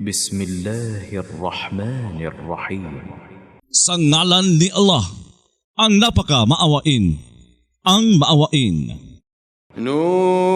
Bismillahirrahmanirrahim. Sa ngalan ni Allah, ang napaka-maawain, ang maawain. Nun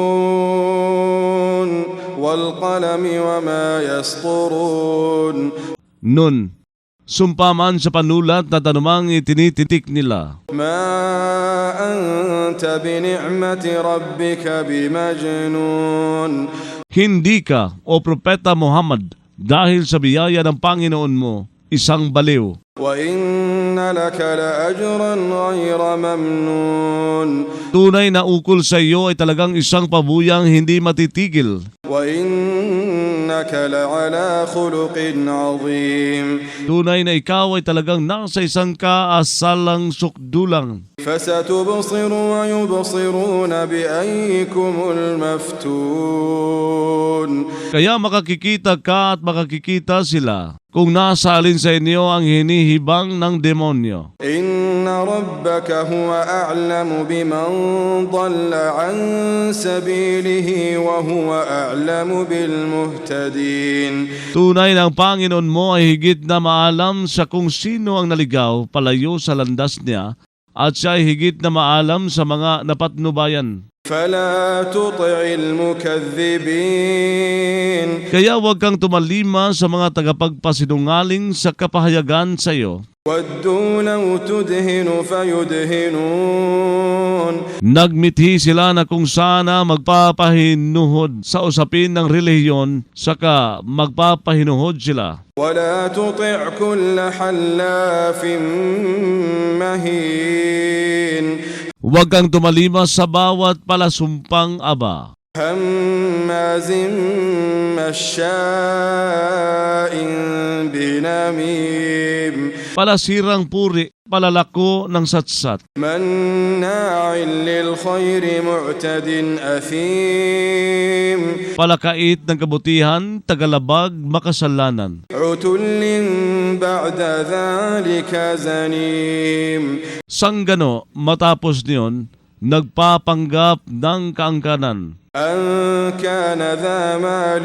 wal qalami wa ma yasturun. Nun, sumpaman sa panulat na tanumang itinititik nila. Ma anta bi ni'mati rabbika bimajnun. Hindi ka, o Propeta Muhammad, dahil sa biyaya ng Panginoon mo, isang baliw. Wa inna laka la ajran ghayra mamnun. Tunay na ukol sa iyo ay talagang isang pabuyang hindi matitigil. Wa innaka la ala khuluqin azim. Tunay na ikaw ay talagang nasa isang kaasalang sukdulang. فستبصر ويبصرون بأيكم المفتون. Kaya makakikita ka at makakikita sila kung nasa alin sa inyo ang hinihibang ng demonyo. إن ربك هو أعلم بمن ضل عن سبيله وهو أعلم بالمهتدين. Tunay na ang Panginoon mo ay higit na maalam sa kung sino ang naligaw palayo sa landas niya at siya ay higit na maalam sa mga napatnubayan. فلا تطع المكذبين. Kaya huwag kang tumalima sa mga tagapagpasinungaling sa kapahayagan sa iyo. ودوا لو تدهن فيدهنون. Nagmithi sila na kung sana magpapahinuhod sa usapin ng relihiyon, saka magpapahinuhod sila. ولا تطع كل حلاف مهين. Huwag kang tumalima sa bawat palasumpang aba. هماز مشاء بنميم. Palasirang puri, palalako ng satsat. مناع للخير معتد أثيم. Palakait ng kabutihan, tagalabag, makasalanan. عتل بعد ذلك زنيم. Sanggano, matapos niyon, nagpapanggap ng kaangkanan. أن كان ذا مال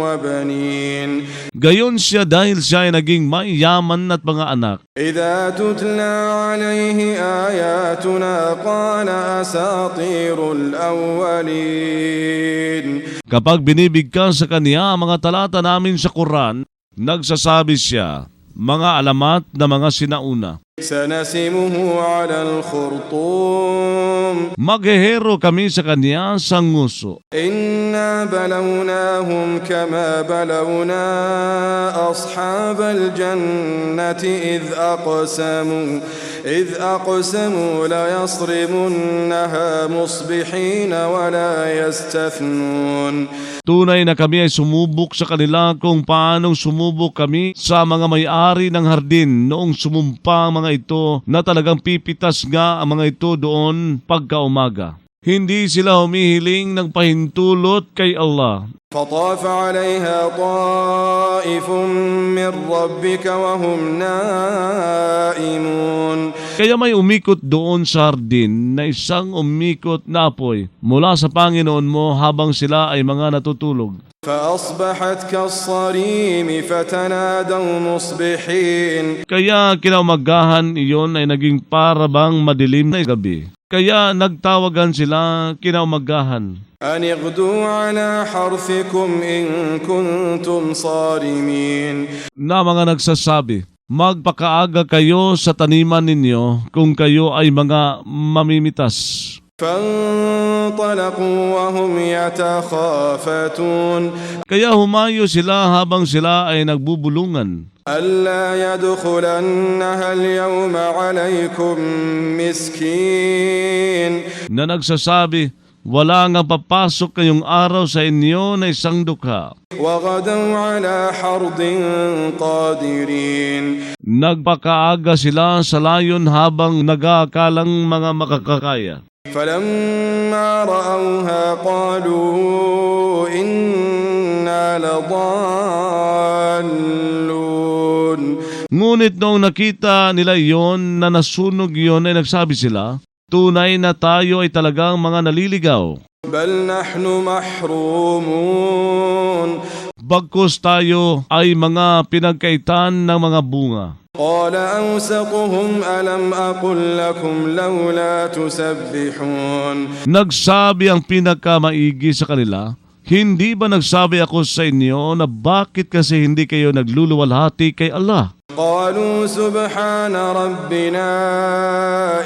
وبنين. Gayon siya dahil siya ay naging mayaman at mga anak. إذا تتلى عليه آياتنا قال أساطير الأولين. Kapag binibigkas sa kaniya ang mga talata namin sa Quran, nagsasabi siya, mga alamat na mga sinauna. سنسمه على الخرطوم. Maghehero kami sa kaniya sa nguso. إنا بلوناهم كما بلونا أصحاب الجنة إذ أقسموا ليصرمنها مصبحين ولا يستثنون. Tunay na kami ay sumubok sa kanila kung paanong sumubok kami sa mga may-ari ng hardin noong sumumpa ang mga ito na talagang pipitas nga ang mga ito doon pagkaumaga. Hindi sila humihiling ng pahintulot kay Allah. فطاف عليها طائف من ربك وهم نائمون. Kaya may umikot doon sa hardin na isang umikot na apoy mula sa Panginoon mo habang sila ay mga natutulog. فأصبحت كالصريم فتنادوا مصبحين. Kaya kinaumagahan iyon ay naging parabang madilim na gabi. Kaya nagtawagan sila kinaumagahan. أن اغدوا على حرثكم إن كنتم صارمين. Na mga nagsasabi, magpakaaga kayo sa taniman ninyo kung kayo ay mga mamimitas. فانطلقوا وهم يتخافتون. Kaya humayo sila habang sila ay nagbubulungan. ألا يدخلنها اليوم عليكم مسكين. Na nagsasabi, wala nga papasok kayong araw sa inyo na isang dukha. وغدوا على حرد قادرين. Nagpakaaga sila sa layon habang nag-aakalang mga makakakaya. فلما رأوها قالوا إنا لضالون. Ngunit noong nakita nila iyon na nasunog iyon ay nagsabi sila, tunay na tayo ay talagang mga naliligaw. بل نحن محرومون. bagkus tayo ay mga pinagkaitan ng mga bunga. قال أوسطهم ألم أقل لكم لولا تسبحون Nagsabi ang pinakamaigi sa kanila, hindi ba nagsabi ako sa inyo na bakit kasi hindi kayo nagluluwalhati kay Allah? قالوا سبحان ربنا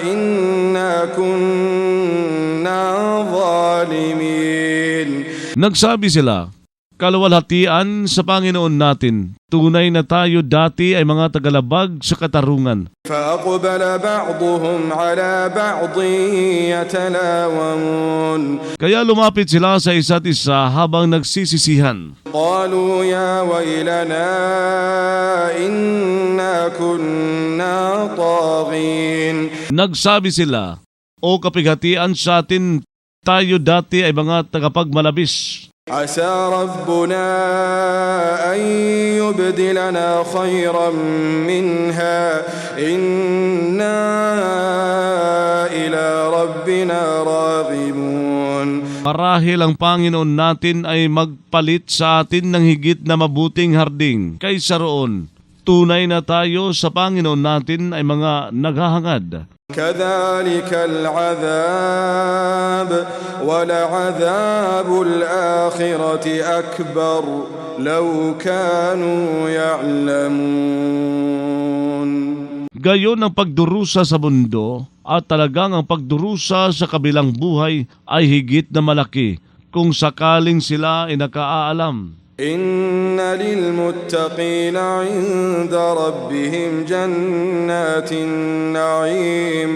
إنا كنا ظالمين Nagsabi sila, kaluwalhatian sa Panginoon natin. Tunay na tayo dati ay mga tagalabag sa katarungan. فأقبل بعضهم على بعض يتلاومون Kaya lumapit sila sa isa't isa habang nagsisisihan. قالوا يا ويلنا إنا كنا طاغين Nagsabi sila, o kapighatian sa atin, tayo dati ay mga tagapagmalabis. عسى ربنا أن يبدلنا خيرا منها إنا إلى ربنا راغبون Marahil ang Panginoon natin ay magpalit sa atin ng higit na mabuting harding. Kaysa roon, tunay na tayo sa Panginoon natin ay mga naghahangad. كذلك العذاب ولعذاب الآخرة أكبر لو كانوا يعلمون Gayon ang pagdurusa sa mundo at talagang ang pagdurusa sa kabilang buhay ay higit na malaki kung sakaling sila ay nakaalam. إن للمتقين عند ربهم جنات النعيم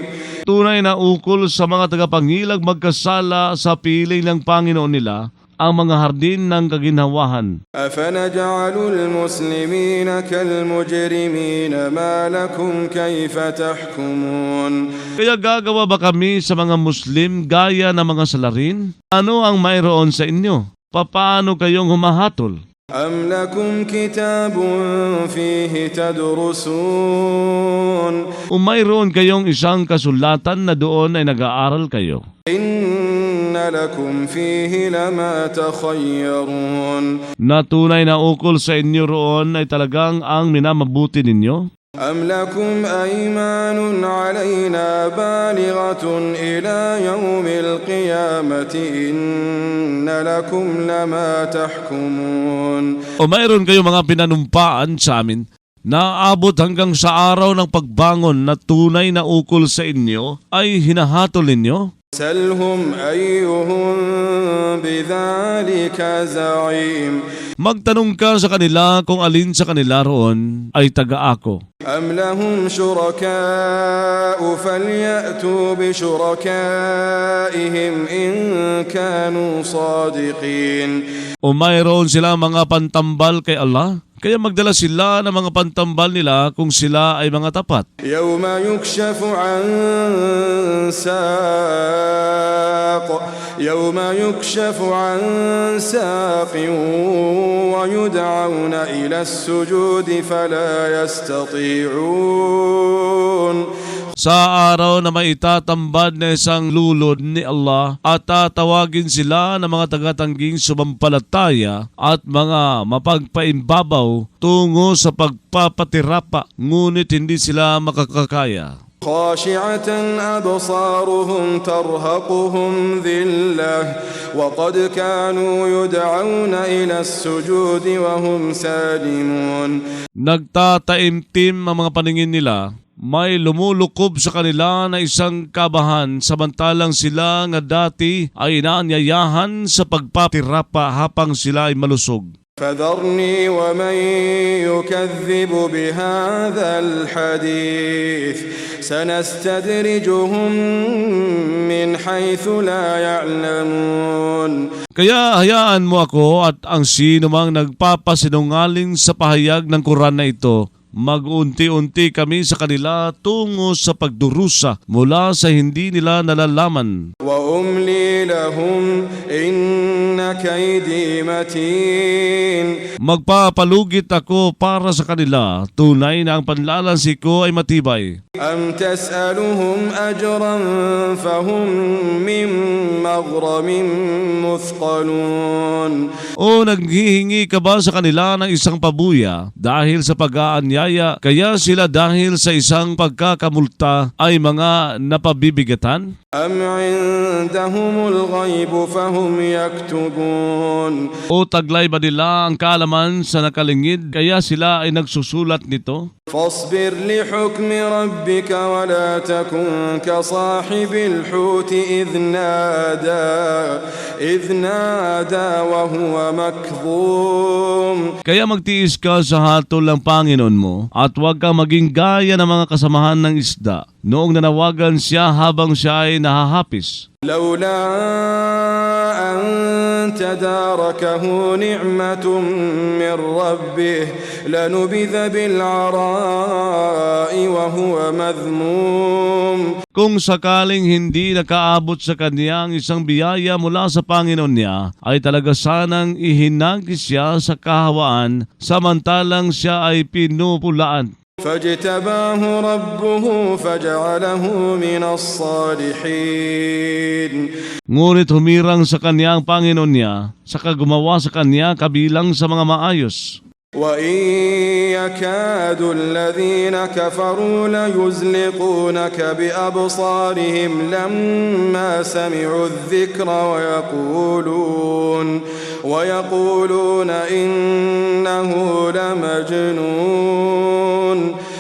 Tunay na ukol sa mga tagapangilag magkasala sa piling ng Panginoon nila ang mga hardin ng kaginhawahan. أفنجعل المسلمين كالمجرمين ما لكم كيف تحكمون Kaya gagawa ba kami sa mga Muslim gaya ng mga salarin? Ano ang mayroon sa inyo? Paano kayong humahatol? أم لكم كتاب فيه تدرسون O mayroon kayong isang kasulatan na doon ay nag-aaral kayo? إن لكم فيه لما تخيرون Na tunay na ukol sa inyo roon ay talagang ang minamabuti ninyo? أم لكم أيمان علينا بالغة إلى يوم القيامة إن لكم لما تحكمون O mayroon kayong mga pinanumpaan sa amin na aabot hanggang sa araw ng pagbangon na tunay na ukol sa inyo ay hinahatol ninyo? سلهم أيهم بذلك زعيم Magtanong ka sa kanila kung alin sa kanila roon ay taga-ako. أم لهم شركاء فليأتوا بشركائهم إن كانوا صادقين O mayroon sila mga pantambal kay Allah? Kaya magdala sila ng mga pantambal nila kung sila ay mga tapat. يوم يكشف عن ساق ويدعون إلى السجود فلا يستطيعون Sa araw na may itatambad na isang lulod ni Allah at tatawagin sila ng mga tagatangging sumampalataya at mga mapagpaimbabaw tungo sa pagpapatirapa, ngunit hindi sila makakakaya. خاشعة أبصارهم ترهقهم ذلة وقد كانوا يدعون إلى السجود وهم سالمون Nagtataimtim ang mga paningin nila, may lumulukob sa kanila na isang kabahan samantalang sila nga dati ay inaanyayahan sa pagpapatirapa habang sila ay malusog. فذرني ومن يكذب بهذا الحديث سنستدرجهم من حيث لا يعلمون Kaya hayaan mo ako at ang sino mang nagpapasinungaling sa pahayag ng Quran na ito, mag-unti-unti kami sa kanila tungo sa pagdurusa mula sa hindi nila nalalaman. وأملي لهم إن كيدي متين Magpapalugit ako para sa kanila, tunay na ang panlalansi ko ay matibay. أم تسألهم أجرا فهم من مغرم مثقلون. O naghihingi ka ba sa kanila ng isang pabuya dahil sa pag-aanyaya, kaya sila dahil sa isang pagkakamulta ay mga napabibigatan? أم عندهم الغيب فهم يكتبون. O taglay ba nila ang kaalaman sa nakalingid, kaya sila ay nagsusulat nito? فاصبر لحكم ربك ولا تكن كصاحب الحوت إذ نادى وهو مكظوم. Kaya magtiis ka sa hatol ng Panginoon mo at huwag kang maging gaya ng mga kasamahan ng isda noong nanawagan siya habang siya ay nahahapis. لولا أن تداركه نعمة من ربه لنبذ بالعراء وهو مذموم. Kung sakaling hindi nakaabot sa kanya ang isang biyaya mula sa Panginoon niya, ay talaga sanang ihinagis siya sa kahawaan samantalang siya ay pinupulaan. فاجتباه ربه فجعله من الصالحين. Ngunit humirang sa kanya ang Panginoon niya, saka gumawa sa kanya kabilang sa mga maayos. وإن يكاد الذين كفروا ليزلقونك بأبصارهم لما سمعوا الذكر ويقولون إنه لمجنون.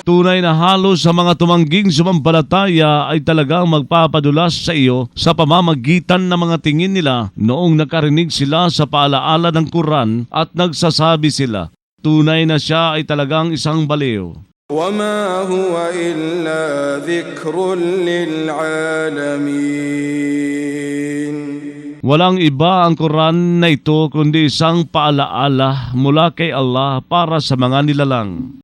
Tunay na halos sa mga tumangging sumampalataya ay talagang magpapadulas sa iyo sa pamamagitan ng mga tingin nila noong nakarinig sila sa paalaala ng Quran at nagsasabi sila, tunay na siya ay talagang isang baliw. وما هو إلا ذكر للعالمين. Walang iba ang Quran na ito kundi isang paalaala mula kay Allah para sa mga nilalang.